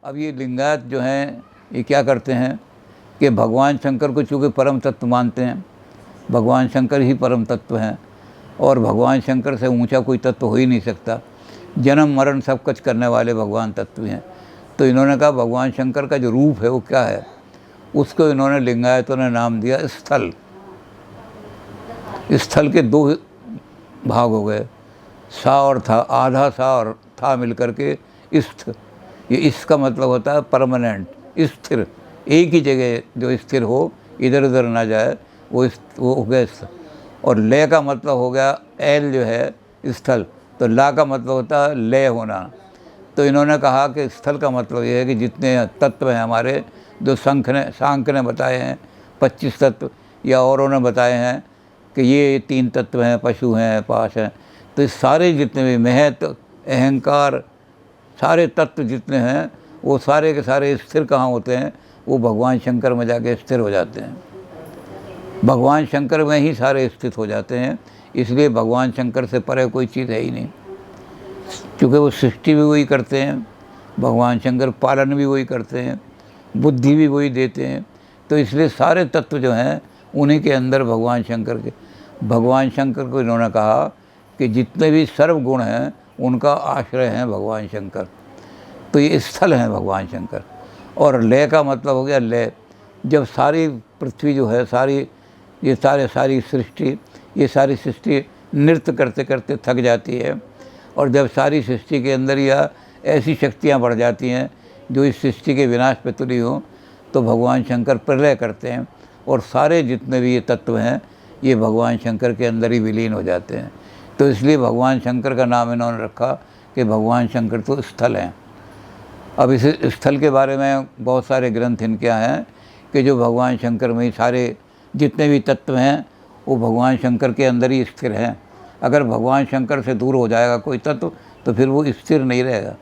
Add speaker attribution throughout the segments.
Speaker 1: अब ये लिंगायत जो हैं ये क्या करते हैं कि भगवान शंकर को चूँकि परम तत्व मानते हैं, भगवान शंकर ही परम तत्व हैं और भगवान शंकर से ऊंचा कोई तत्व हो ही नहीं सकता, जन्म मरण सब कुछ करने वाले भगवान तत्व हैं। तो इन्होंने कहा भगवान शंकर का जो रूप है वो क्या है, उसको इन्होंने लिंगायतों ने नाम दिया स्थल। स्थल के दो भाग हो गए, सा और था, आधा सा और था मिलकर के स्थ। ये इसका मतलब होता है परमानेंट, स्थिर, एक ही जगह जो स्थिर हो, इधर उधर ना जाए, वो हो गया स्थ। और लय का मतलब हो गया, एल जो है स्थल, तो ला का मतलब होता है लय होना। तो इन्होंने कहा कि स्थल का मतलब ये है कि जितने तत्व हैं हमारे, जो सांख्य ने बताए हैं 25 तत्व, या औरों ने बताए हैं कि ये 3 तत्व हैं, पशु हैं, पाश हैं, तो इस सारे जितने भी महत, अहंकार, सारे तत्व जितने हैं वो सारे के सारे स्थिर कहाँ होते हैं, वो भगवान शंकर में जाके स्थिर हो जाते हैं। भगवान शंकर में ही सारे स्थित हो जाते हैं। इसलिए भगवान शंकर से परे कोई चीज़ है ही नहीं, क्योंकि वो सृष्टि भी वही करते हैं, भगवान शंकर पालन भी वही करते हैं, बुद्धि भी वही देते हैं। तो इसलिए सारे तत्व जो हैं उन्हीं के अंदर भगवान शंकर को इन्होंने कहा कि जितने भी सर्व गुण हैं उनका आश्रय हैं भगवान शंकर। तो ये स्थल हैं भगवान शंकर। और लय का मतलब हो गया लय, जब सारी पृथ्वी जो है, सारी सृष्टि नृत्य करते करते थक जाती है, और जब सारी सृष्टि के अंदर या ऐसी शक्तियाँ बढ़ जाती हैं जो इस सृष्टि के विनाश पे तुली हों, तो भगवान शंकर प्रलय करते हैं और सारे जितने भी ये तत्व हैं ये भगवान शंकर के अंदर ही विलीन हो जाते हैं। तो इसलिए भगवान शंकर का नाम इन्होंने रखा कि भगवान शंकर तो स्थल हैं। अब इस स्थल के बारे में बहुत सारे ग्रंथ इनके हैं कि जो भगवान शंकर में ही सारे जितने भी तत्व हैं वो भगवान शंकर के अंदर ही स्थिर हैं। अगर भगवान शंकर से दूर हो जाएगा कोई तत्व तो फिर वो स्थिर नहीं रहेगा,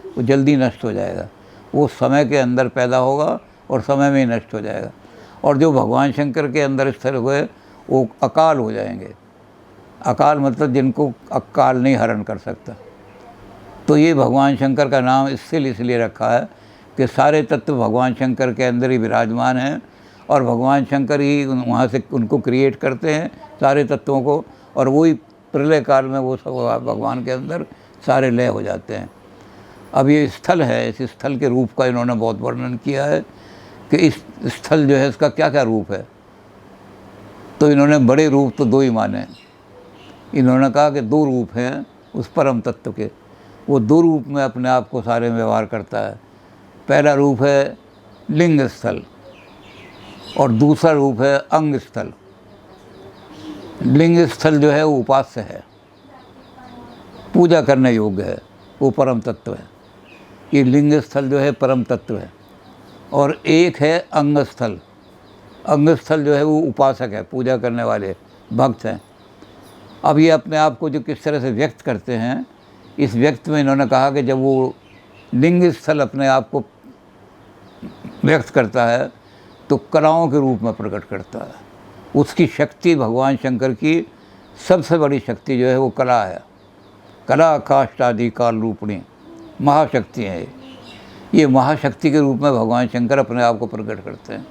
Speaker 1: वो जल्दी नष्ट हो जाएगा, वो समय के अंदर पैदा होगा और समय में ही नष्ट हो जाएगा। और जो भगवान शंकर के अंदर स्थिर हुए वो अकाल हो जाएंगे। अकाल मतलब जिनको अकाल नहीं हरण कर सकता। तो ये भगवान शंकर का नाम इसलिए रखा है कि सारे तत्व भगवान शंकर के अंदर ही विराजमान हैं और भगवान शंकर ही वहाँ से उनको क्रिएट करते हैं सारे तत्वों को, और वही प्रलय काल में वो सब भगवान के अंदर सारे लय हो जाते हैं। अब ये स्थल है, इस स्थल के रूप का इन्होंने बहुत वर्णन किया है कि इस स्थल जो है इसका क्या क्या रूप है। तो इन्होंने बड़े रूप तो 2 ही माने। इन्होंने कहा कि 2 रूप हैं उस परम तत्व के, वो 2 रूप में अपने आप को सारे में व्यवहार करता है। पहला रूप है लिंग स्थल और दूसरा रूप है अंग स्थल। लिंग स्थल जो है वो उपास्य है, पूजा करने योग्य है, वो परम तत्व है। ये लिंग स्थल जो है परम तत्व है। और एक है अंग स्थल। अंग स्थल जो है वो उपासक है, पूजा करने वाले भक्त हैं। अब ये अपने आप को जो किस तरह से व्यक्त करते हैं, इस व्यक्त में इन्होंने कहा कि जब वो लिंग स्थल अपने आप को व्यक्त करता है तो कलाओं के रूप में प्रकट करता है। उसकी शक्ति भगवान शंकर की सबसे बड़ी शक्ति जो है वो कला है। कला काष्ठादि काल रूपणी महाशक्ति है। ये महाशक्ति के रूप में भगवान शंकर अपने आप को प्रकट करते हैं।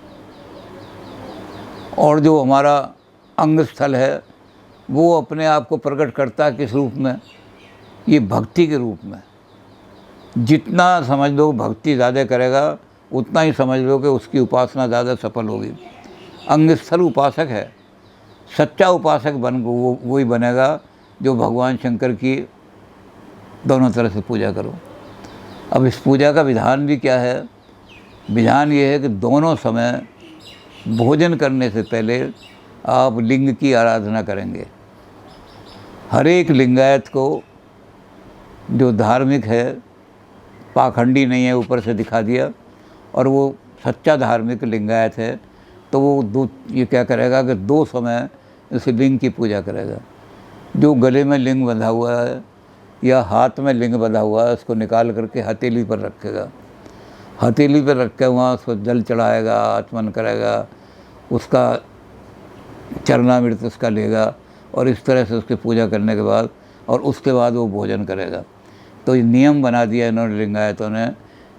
Speaker 1: और जो हमारा अंग स्थल है वो अपने आप को प्रकट करता है किस रूप में, ये भक्ति के रूप में। जितना समझ लो भक्ति ज़्यादा करेगा उतना ही समझ लो कि उसकी उपासना ज़्यादा सफल होगी। अंग स्थल उपासक है, सच्चा उपासक वो वही बनेगा जो भगवान शंकर की दोनों तरह से पूजा करो। अब इस पूजा का विधान भी क्या है, विधान ये है कि दोनों समय भोजन करने से पहले आप लिंग की आराधना करेंगे। हर एक लिंगायत को जो धार्मिक है, पाखंडी नहीं है, ऊपर से दिखा दिया, और वो सच्चा धार्मिक लिंगायत है तो वो ये क्या करेगा कि 2 समय इस लिंग की पूजा करेगा। जो गले में लिंग बंधा हुआ है या हाथ में लिंग बंधा हुआ है उसको निकाल करके हथेली पर रखेगा। हथेली पर रख के वहाँ उसको जल चढ़ाएगा, आचमन करेगा, उसका चरणामृत उसका लेगा, और इस तरह से उसकी पूजा करने के बाद और उसके बाद वो भोजन करेगा। तो ये नियम बना दिया इन्होंने लिंगायतों ने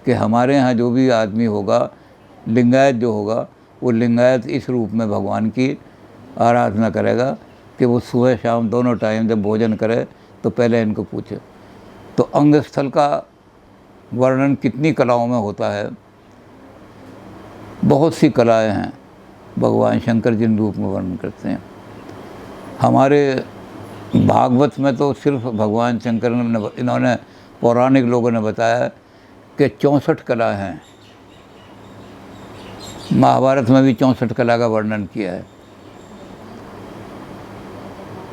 Speaker 1: कि हमारे यहाँ जो भी आदमी होगा, लिंगायत जो होगा, वो लिंगायत इस रूप में भगवान की आराधना करेगा कि वो सुबह शाम दोनों टाइम जब भोजन करे तो पहले इनको पूछे। तो अंग स्थल का वर्णन कितनी कलाओं में होता है, बहुत सी कलाएं हैं भगवान शंकर जिन रूप में वर्णन करते हैं। हमारे भागवत में तो सिर्फ भगवान शंकर ने, इन्होंने पौराणिक लोगों ने बताया कि 64 कला हैं। महाभारत में भी 64 कला का वर्णन किया है।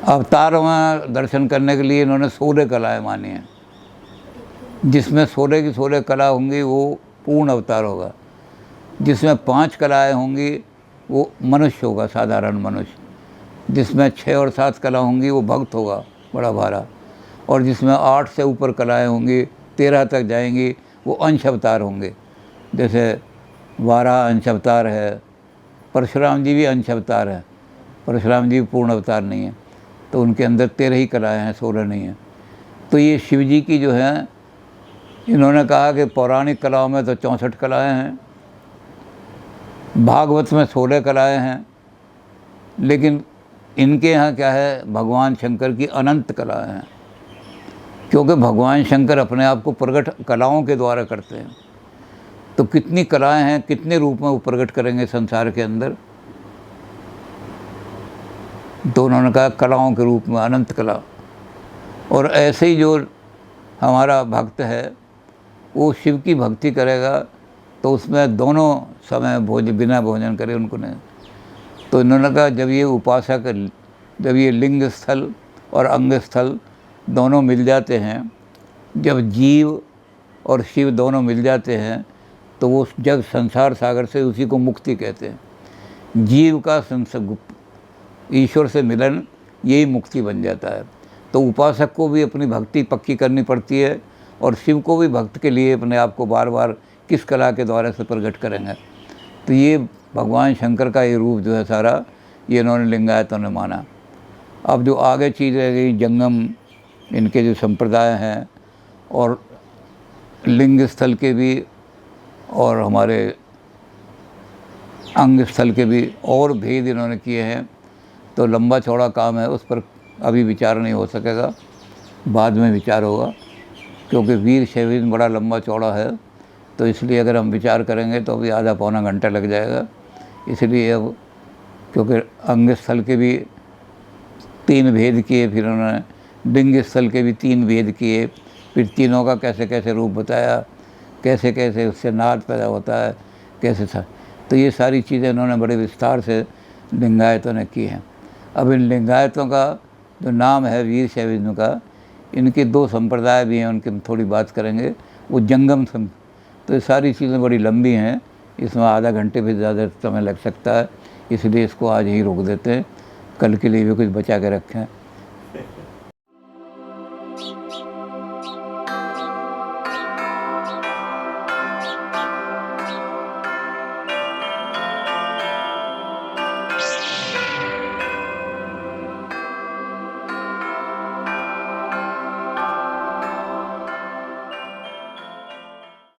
Speaker 1: अवतार में दर्शन करने के लिए इन्होंने 16 कलाएँ मानी हैं, जिसमें 16 की 16 कला होंगी वो पूर्ण अवतार होगा। जिसमें 5 कलाएँ होंगी वो मनुष्य होगा, साधारण मनुष्य। जिसमें 6 और 7 कला होंगी वो भक्त होगा, बड़ा भारा। और जिसमें 8 से ऊपर कलाएँ होंगी, 13 तक जाएंगी, वो अंश अवतार होंगे। जैसे वाराह अंश अवतार है, परशुराम जी भी अंश अवतार है, परशुराम जी भी पूर्ण अवतार नहीं है। तो उनके अंदर 13 ही कलाएँ हैं, 16 नहीं हैं। तो ये शिव जी की जो है, इन्होंने कहा कि पौराणिक कलाओं में तो 64 कलाएँ हैं, भागवत में 16 कलाएँ हैं, लेकिन इनके यहाँ क्या है, भगवान शंकर की अनंत कलाएँ हैं। क्योंकि भगवान शंकर अपने आप को प्रकट कलाओं के द्वारा करते हैं। तो कितनी कलाएँ हैं, कितने रूप में वो प्रकट करेंगे संसार के अंदर। तो उन्होंने कहा कलाओं के रूप में अनंत कला। और ऐसे ही जो हमारा भक्त है वो शिव की भक्ति करेगा तो उसमें दोनों समय बिना भोजन करे उनको नहीं। तो इन्होंने कहा जब ये उपासक, जब ये लिंग स्थल और अंग स्थल दोनों मिल जाते हैं, जब जीव और शिव दोनों मिल जाते हैं, तो वो जग संसार सागर से उसी को मुक्ति कहते हैं। जीव का ईश्वर से मिलन यही मुक्ति बन जाता है। तो उपासक को भी अपनी भक्ति पक्की करनी पड़ती है और शिव को भी भक्त के लिए अपने आप को बार बार किस कला के द्वारा से प्रकट करेंगे। तो ये भगवान शंकर का ये रूप जो है सारा, ये इन्होंने लिंगायतों ने माना। अब जो आगे चीज़ रह गई, जंगम इनके जो संप्रदाय हैं और लिंग स्थल के भी और हमारे अंग स्थल के भी और भेद इन्होंने किए हैं। तो लंबा चौड़ा काम है, उस पर अभी विचार नहीं हो सकेगा, बाद में विचार होगा। क्योंकि वीर शैविज्म बड़ा लंबा चौड़ा है, तो इसलिए अगर हम विचार करेंगे तो अभी आधा पौना घंटा लग जाएगा। इसलिए अब क्योंकि अंग स्थल के भी 3 भेद किए, फिर उन्होंने लिंग स्थल के भी 3 भेद किए, फिर तीनों का कैसे कैसे रूप बताया, कैसे कैसे उससे नाद पैदा होता है, कैसे था। तो ये सारी चीज़ें इन्होंने बड़े विस्तार से लिंगायतों ने की हैं। अब इन लिंगायतों का जो नाम है वीर शैविज्म का, इनके 2 संप्रदाय भी हैं, उनकी हम थोड़ी बात करेंगे। वो जंगम तो ये सारी चीज़ें बड़ी लंबी हैं, इसमें आधा घंटे से ज़्यादा समय लग सकता है, इसलिए इसको आज ही रोक देते हैं, कल के लिए भी कुछ बचा के रखें।